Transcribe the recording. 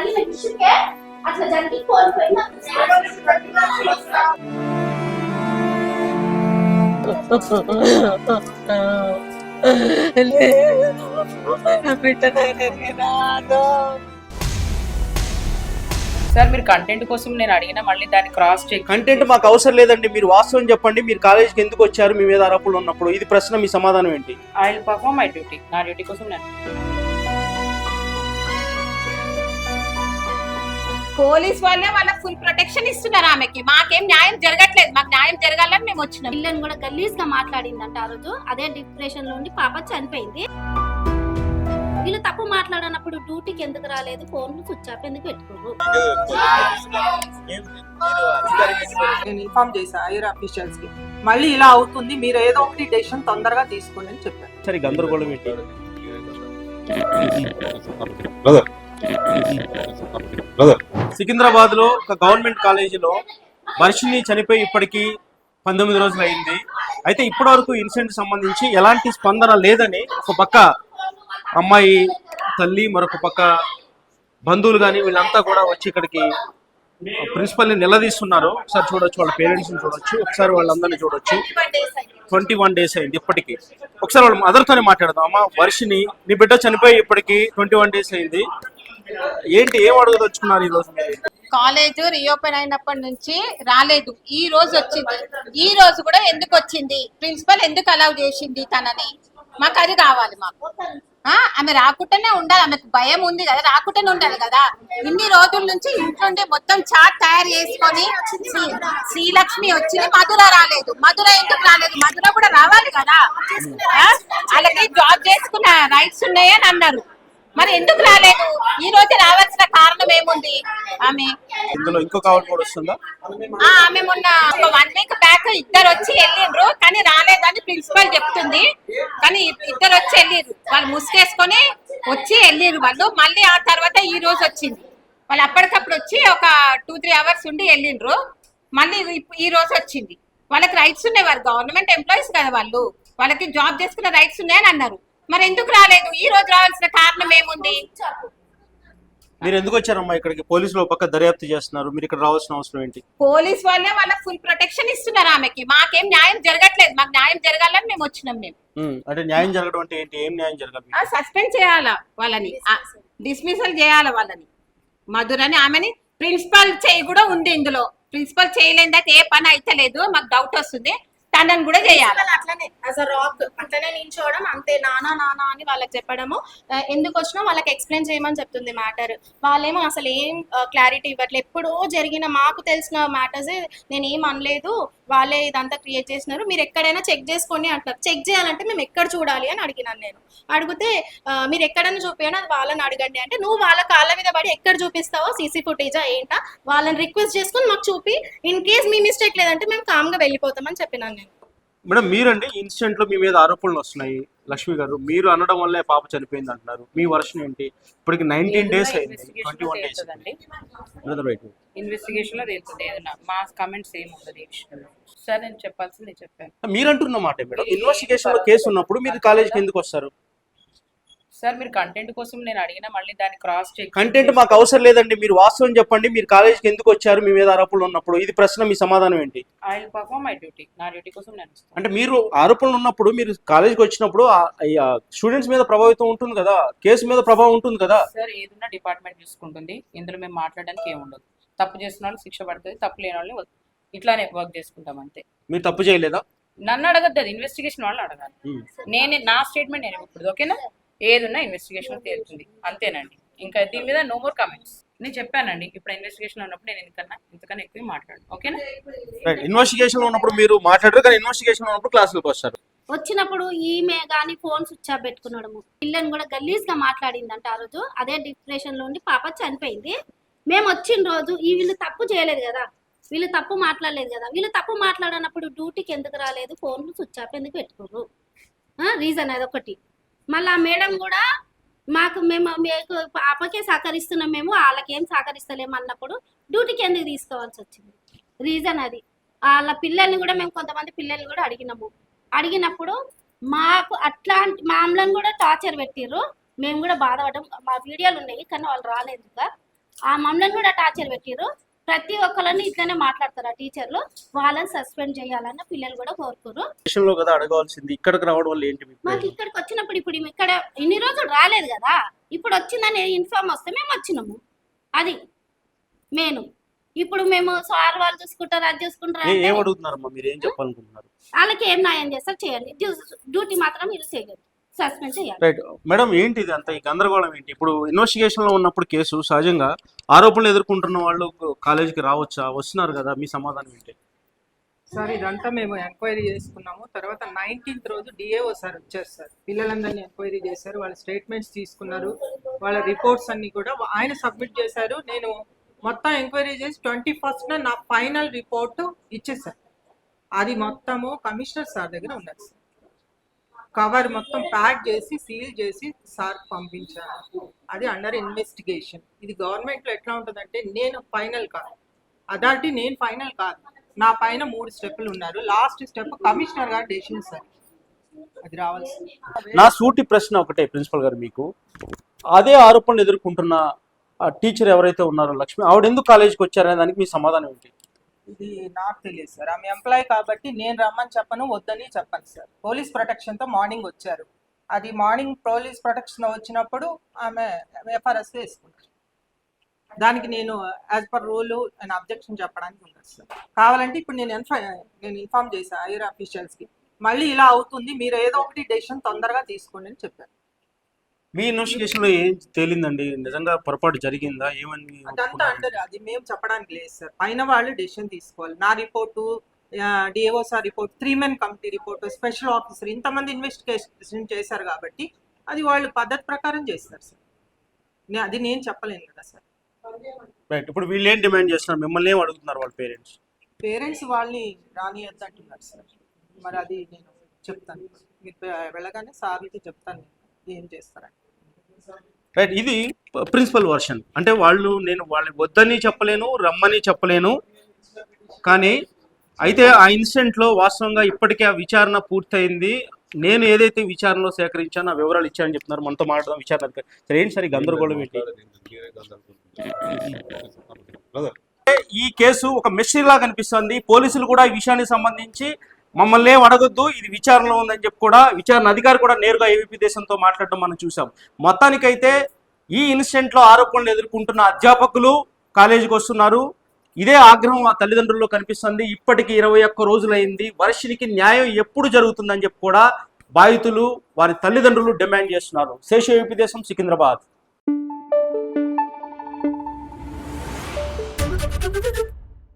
జరిగిన ఇష్యూకే అట్లా జరిగి కోల్పోయింది. సార్ మీరు కంటెంట్ కోసం నేను అడిగిన మళ్ళీ దాన్ని క్రాస్ చెక్. కంటెంట్ మాకు అవసరం లేదండి, మీరు వాస్తవం చెప్పండి. మీరు కాలేజీకి ఎందుకు వచ్చారు, మీ మీద ఆరోపణలు ఉన్నప్పుడు ఇది ప్రశ్న, మీ సమాధానం ఏంటి? I will perform my duty. నా డ్యూటీ కోసం నేను. పోలీస్ వాళ్ళే వాళ్ళకి ఫుల్ ప్రొటెక్షన్ ఇస్తున్నారు ఆమెకి. మాకేం న్యాయం జరగట్లేదు, మాకు న్యాయం జరగాలని మేము వచ్చినాం. పిల్లని కూడా గలీజ్ గా మాట్లాడిందంట ఆ రోజు. అదే డిప్రెషన్ లో ఉండి పాప చనిపోయింది. వీళ్ళు తప్పు మాట్లాడినప్పుడు డ్యూటీకి ఎందుకు రాలేదు, ఫోన్లు స్విచ్ ఆఫ్ ఎందుకు పెట్టుకోరు? నేను ఇన్ఫార్మ్ చేశా ఐఆర్ అఫీషియల్స్ కి, మళ్ళీ ఇలా అవుతుంది, మీరు ఏదో ఒకటి డెసిషన్ తొందరగా తీసుకోండి అని చెప్పాను. సరే, గందరగోళం ఏంటి? సికింద్రాబాద్ లో ఒక గవర్నమెంట్ కాలేజీలో వర్షిని చనిపోయి ఇప్పటికి 19 రోజులు అయింది. అయితే ఇప్పటి వరకు ఇన్సిడెంట్ సంబంధించి ఎలాంటి స్పందన లేదని ఒక పక్క అమ్మాయి తల్లి, మరొక పక్క బంధువులు కానీ వీళ్ళంతా కూడా వచ్చి ఇక్కడికి ప్రిన్సిపల్ ని నిలదీస్తున్నారు. ఒకసారి చూడొచ్చు, వాళ్ళ పేరెంట్స్ ని చూడొచ్చు, ఒకసారి వాళ్ళందరినీ చూడొచ్చు. 21 డేస్ అయింది ఇప్పటికి. ఒకసారి వాళ్ళ మదర్తోనే మాట్లాడదాం. అమ్మ వర్షిని, నీ బిడ్డ చనిపోయి ఇప్పటికి 21 డేస్ అయింది. ఏంటి, ఏం అడగదలుచుకున్నారు ఈ రోజు? కాలేజ్ రీఓపెన్ అయినప్పటి నుంచి రాలేదు, ఈ రోజు వచ్చింది. ఈ రోజు కూడా ఎందుకు వచ్చింది, ప్రిన్సిపల్ ఎందుకు అలౌ చేసింది తనని, మాకు అది కావాలి. మాకు ఆమె రాకుండానే ఉండాలి, ఆమెకు భయం ఉంది కదా, రాకుండానే ఉండాలి కదా. ఇన్ని రోజుల నుంచి ఇంట్లోండే మొత్తం చాట్ తయారు చేసుకొని శ్రీలక్ష్మి వచ్చింది, మధుర రాలేదు. మధుర ఎందుకు రాలేదు, మధుర కూడా రావాలి కదా. వాళ్ళకి జాబ్ చేసుకున్న రైట్స్ ఉన్నాయని అన్నారు, మరి ఎందుకు రాలేదు? ఈ రోజు రావాల్సిన కారణం ఏముంది? ఆమె ఇందులో ఇంకొక ఆవిడ కూడా వస్తుందా? ఆమె మొన్న ఒక 1 వీక్ బ్యాక్ ఇద్దరు వచ్చి వెళ్ళిండ్రు, కానీ రాలేదని ప్రిన్సిపల్ చెప్తుంది. కానీ ఇద్దరు వచ్చి వెళ్ళిర్రు, వాళ్ళు ముసుగేసుకొని వచ్చి వెళ్ళిర్రు వాళ్ళు. మళ్ళీ ఆ తర్వాత ఈ రోజు వచ్చింది. వాళ్ళు అప్పటికప్పుడు వచ్చి ఒక 2-3 అవర్స్ ఉండి వెళ్ళిండ్రు, మళ్ళీ ఈ రోజు వచ్చింది. వాళ్ళకి రైట్స్ ఉన్నాయి, వారు గవర్నమెంట్ ఎంప్లాయీస్ కదా, వాళ్ళు వాళ్ళకి జాబ్ చేసుకునే రైట్స్ ఉన్నాయని అన్నారు. మరి ఎందుకు రాలేదు? ఈ రోజు రావాల్సిన కారణం ఏముంది? మీరు ఎందుకు వచ్చారమ్మా ఇక్కడికి? పోలీసులు పక్క దర్యాప్తు చేస్తున్నారు, మీరు ఇక్కడ రావాల్సిన అవసరం ఏంటి? పోలీస్ వాళ్ళే వాళ్ళకి ఫుల్ ప్రొటెక్షన్ ఇస్తున్నారు ఆమెకి. మాకేం న్యాయం జరగట్లేదు, మాకు న్యాయం జరగాలని మేము వచ్చినాం. మేము అంటే న్యాయం జరగడం అంటే ఏంటి? ఏం న్యాయం జరగాలి? సస్పెండ్ చేయాలా వాళ్ళని, డిస్మిసల్ చేయాలా వాళ్ళని. మధురని ఆమెని ప్రిన్సిపల్ చేయి కూడా ఉంది ఇందులో. ప్రిన్సిపల్ చేయలేదంటే ఏ పని అయితే లేదు, మాకు డౌట్ వస్తుంది. తనని కూడా చేయాలి అట్లనే యాజ్ అ రాక్ అట్లనే నించోవడం అంతే. నానా నానా అని వాళ్ళకి చెప్పడము, ఎందుకు వచ్చినా వాళ్ళకి ఎక్స్ప్లెయిన్ చేయమని చెప్తుంది మ్యాటర్. వాళ్ళేమో అసలు ఏం క్లారిటీ ఇవ్వట్లేదు. ఎప్పుడో జరిగిన మాకు తెలిసిన మ్యాటర్సే నేను ఏం అనలేదు, వాళ్ళే ఇదంతా క్రియేట్ చేసినారు, మీరు ఎక్కడైనా చెక్ చేసుకోండి అంటారు. చెక్ చేయాలంటే మేము ఎక్కడ చూడాలి అని అడిగినాను నేను. అడిగితే మీరు ఎక్కడైనా చూపించండి, అది వాళ్ళని అడగండి అంటే, నువ్వు వాళ్ళ కాళ్ళ మీద పడి ఎక్కడ చూపిస్తావో, సీసీ ఫుటేజా ఏంటా, వాళ్ళని రిక్వెస్ట్ చేసుకుని మాకు చూపి, ఇన్ కేస్ మీ మిస్టేక్ లేదంటే మేము కామ్గా వెళ్ళిపోతామని చెప్పినాను నేను. మేడం, మీరండి ఇన్సిడెంట్ లో మీ మీద ఆరోపణలు వస్తున్నాయి. లక్ష్మి గారు, మీరు అనడం వల్లే పాప చనిపోయింది అంటున్నారు, మీ వర్షన్ ఏంటి? ఇప్పటికి 19 డేస్ అయింది, 21 డేస్. ఇన్వెస్టిగేషన్ లో తెలుస్తుంది ఏదన్నా, మా కమెంట్స్ ఏమి ఉండదు ఈ విషయంలో. సార్ నేను చెప్పాల్సింది చెప్పాను. మీరు అంటున్న మాట మేడం, ఇన్వెస్టిగేషన్ లో కేసు ఉన్నప్పుడు మీరు కాలేజీకి ఎందుకు వస్తారు? సార్ మీరు కంటెంట్ కోసం నేను అడిగిన మళ్ళీ దాన్ని క్రాస్ చెక్. కంటెంట్ మాకు అవసరం లేదండి, మీరు వాస్తవం చెప్పండి. మీరు కాలేజీకి ఎందుకు వచ్చారు, మీ మీద ఆరోపణలు ఉన్నప్పుడు ఇది ప్రశ్న, మీ సమాధానం ఏంటి? I will perform my duty. నా డ్యూటీ కోసం నేను. అంటే మీరు ఆరోపణలు ఉన్నప్పుడు మీరు కాలేజీకి వచ్చినప్పుడు స్టూడెంట్స్ మీద ప్రభావితం ఉంటుంది కదా, కేసు మీద ప్రభావం ఉంటుంది కదా. సార్ ఏదన్నా డిపార్ట్మెంట్ చూసుకుంటుంది, ఇందులో మేము మాట్లాడడానికి ఏముండదు. తప్పు చేసిన వాళ్ళు శిక్ష పడుతుంది, తప్పు లేని వాళ్ళని ఇట్లానే వర్క్ చేసుకుంటాం అంతే. మీరు తప్పు చేయలేదా? నన్ను అడగద్దు, ఇన్వెస్టిగేషన్ వాళ్ళు అడగాలి. నేను నా స్టేట్మెంట్ నేను ఇప్పుడు ఓకేనా, ఏదున్నా ఇన్వెస్టిగేషన్ తేలుతుంది అంతేనండి. ఇంకా దీని మీద నో మోర్ కమెంట్స్. నేను చెప్పానండి, ఇప్పుడు ఇన్వెస్టిగేషన్ ఉన్నప్పుడు నేను ఇంతకన్నా ఎక్కువ మాట్లాడు ఓకేనా. ఇన్వెస్టిగేషన్ ఉన్నప్పుడు మీరు మాట్లాడరు, కానీ ఇన్వెస్టిగేషన్ ఉన్నప్పుడు క్లాసులకు వస్తారు. వచ్చినప్పుడు ఈమె గానీ ఫోన్ స్విచ్ ఆఫ్ పెట్టుకున్నాడు. పిల్లని కూడా గలీజ్ గా మాట్లాడిందంట ఆ రోజు. అదే డిప్రెషన్ లో ఉండి పాప చనిపోయింది. మేము వచ్చిన రోజు వీళ్ళు తప్పు చేయలేదు కదా, వీళ్ళు తప్పు మాట్లాడలేదు కదా. వీళ్ళు తప్పు మాట్లాడినప్పుడు డ్యూటీకి ఎందుకు రాలేదు, ఫోన్లు స్విచ్ ఆఫ్ ఎందుకు పెట్టుకోరు? రీజన్ అదొకటి. మళ్ళీ ఆ మేడం కూడా మేము పాపకే సహకరిస్తున్నాం, మేము వాళ్ళకేం సహకరిస్తలేము అన్నప్పుడు డ్యూటీకి ఎందుకు తీసుకోవాల్సి వచ్చింది? రీజన్ అది. వాళ్ళ పిల్లల్ని కూడా మేము కొంతమంది పిల్లల్ని కూడా అడిగినప్పుడు మాకు అట్లాంటి మామూలను కూడా టార్చర్ పెట్టిర్రు. మేము కూడా బాధపడడం, మా వీడియోలు ఉన్నాయి కానీ వాళ్ళు రాలేదు. ఆ మమ్మల్ని కూడా టార్చర్ పెట్టిర్రు. ప్రతి ఒక్కరిని ఇట్లనే మాట్లాడతారు ఆ టీచర్లు. వాళ్ళని సస్పెండ్ చేయాలని పిల్లలు కూడా కోరుకోరు. స్టేషన్లో కదా అడగాల్సింది, ఇక్కడికి రావడం వల్ల ఏంటి మీకు? మాకు ఇక్కడికి వచ్చినప్పుడు ఇప్పుడు ఈమె ఇక్కడ ఇన్ని రోజులు రాలేదు కదా, ఇప్పుడు వచ్చిందని ఇన్ఫార్మ్ వస్తే మేము వచ్చినాము. అది మెయిన్. ఇప్పుడు మేము సార్ వాళ్ళు చూసుకుంటారు, అది చూసుకుంటారు అంటే ఏం అడుగుతున్నారమ్మా, మీరు ఏం చెప్పాలనుకుంటున్నారు? వాళ్ళకి ఏం న్యాయం చేస్తారు చేయండి, డ్యూటీ మాత్రం మీరు చేయలేదు, సస్పెండ్ చేయాలి. రైట్ మేడం, ఏంటి ఇది అంత ఈ గందరగోళం ఏంటి? ఇప్పుడు ఇన్వెస్టిగేషన్ లో ఉన్నప్పుడు కేసు సహజంగా ఆరోపణలు ఎదుర్కొంటున్న వాళ్ళు కాలేజీకి రావచ్చా, వస్తున్నారు కదా, మీ సమాధానం ఏంటి? సార్ ఇదంతా మేము ఎంక్వైరీ చేసుకున్నాము. తర్వాత 19th రోజు డిఏఓ సార్ వచ్చారు సార్, పిల్లలందరినీ ఎంక్వైరీ చేశారు, వాళ్ళ స్టేట్మెంట్స్ తీసుకున్నారు, వాళ్ళ రిపోర్ట్స్ అన్ని కూడా ఆయన సబ్మిట్ చేశారు. నేను మొత్తం ఎంక్వైరీ చేసి 21st నా ఫైనల్ రిపోర్ట్ ఇచ్చేసాను. అది మొత్తము కమిషనర్ సార్ దగ్గర ఉన్నది సార్. కవర్ మొత్తం ప్యాక్ చేసి సీల్ చేసి సార్ పంపించాను. అది అండర్ ఇన్వెస్టిగేషన్. ఇది గవర్నమెంట్లో ఎట్లా ఉంటుందంటే నేను ఫైనల్ కాదు, అథారిటీ నేను ఫైనల్ కాదు, నా పైన 3 స్టెప్పులు ఉన్నారు. లాస్ట్ స్టెప్ కమిషనర్ గారు డెసిషన్ సార్, అది రావాల్సింది. నా సూటి ప్రశ్న ఒకటే ప్రిన్సిపల్ గారు, మీకు అదే ఆరోపణలు ఎదుర్కొంటున్న ఆ టీచర్ ఎవరైతే ఉన్నారో లక్ష్మి, ఆవిడ ఎందుకు కాలేజీకి వచ్చారనే దానికి మీ సమాధానం ఏంటి? ఇది నాకు తెలియదు సార్. ఆమె ఎంప్లాయ్ కాబట్టి నేను రమ్మని చెప్పను, వద్దని చెప్పను సార్. పోలీస్ ప్రొటెక్షన్తో మార్నింగ్ వచ్చారు. అది మార్నింగ్ పోలీస్ ప్రొటెక్షన్ వచ్చినప్పుడు ఆమె ఎఫ్ఆర్ఎస్ వేసుకున్నారు. దానికి నేను as per rule and objection చెప్పడానికి ఉండదు సార్. కావాలంటే ఇప్పుడు నేను ఇన్ఫార్మ్ చేశాను హైయర్ అఫీషియల్స్కి, మళ్ళీ ఇలా అవుతుంది, మీరు ఏదో ఒకటి డెసిషన్ తొందరగా తీసుకోండి అని చెప్పాను. మీ ఇన్వెస్టిగేషన్ లో ఏం తేలిందండి? నిజంగా పొరపాటు జరిగిందా? ఏమని అదంతా అంటారు, అది మేము చెప్పడానికి లేదు సార్. పైన వాళ్ళు డెసిషన్ తీసుకోవాలి. నా report, DAO sir report, 3 men committee report, special officer, ఇంతమంది ఇన్వెస్టిగేషన్ చేశారు కాబట్టి అది వాళ్ళు పద్ధతి ప్రకారం చేస్తారు సార్. అది నేను చెప్పలేను కదా సార్. రైట్, ఇప్పుడు వీళ్ళు ఏం డిమాండ్ చేస్తున్నారు, మిమ్మల్ని ఏం అడుగుతున్నారు వాళ్ళ పేరెంట్స్ వాళ్ళని రానియద్దు అంటున్నారు సార్. మరి అది నేను చెప్తాను, మీరు వెళ్ళగానే సార్లకి చెప్తాను ఏం చేస్తారని. రైట్, ఇది ప్రిన్సిపల్ వర్షన్. అంటే నేను వాళ్ళని వద్దని చెప్పలేను, రమ్మని చెప్పలేను, కానీ అయితే ఆ ఇన్సిడెంట్లో వాస్తవంగా ఇప్పటికే ఆ విచారణ పూర్తయింది. నేను ఏదైతే విచారణలో సేకరించానో ఆ వివరాలు ఇచ్చానని చెప్తున్నారు. మనతో మాట్లాడదాం విచారణ సరే ఏంటి సార్ ఈ గందరగోళం ఏంటి? ఈ కేసు ఒక మిస్టరీ లాగా కనిపిస్తుంది. పోలీసులు కూడా ఈ విషయానికి సంబంధించి మమ్మల్ని ఏం అడగొద్దు, ఇది విచారణలో ఉందని చెప్పి కూడా విచారణ అధికారి కూడా నేరుగా ఏబీపీ దేశంతో మాట్లాడడం మనం చూసాం. మొత్తానికైతే ఈ ఇన్సిడెంట్లో ఆరోపణలు ఎదుర్కొంటున్న అధ్యాపకులు కాలేజీకి వస్తున్నారు. ఇదే ఆగ్రహం ఆ తల్లిదండ్రుల్లో కనిపిస్తుంది. ఇప్పటికి 21 రోజులైంది. వర్షినికి న్యాయం ఎప్పుడు జరుగుతుందని చెప్పి కూడా బాధితులు వారి తల్లిదండ్రులు డిమాండ్ చేస్తున్నారు. శేషు ఏబీపీ దేశం, సికింద్రాబాద్.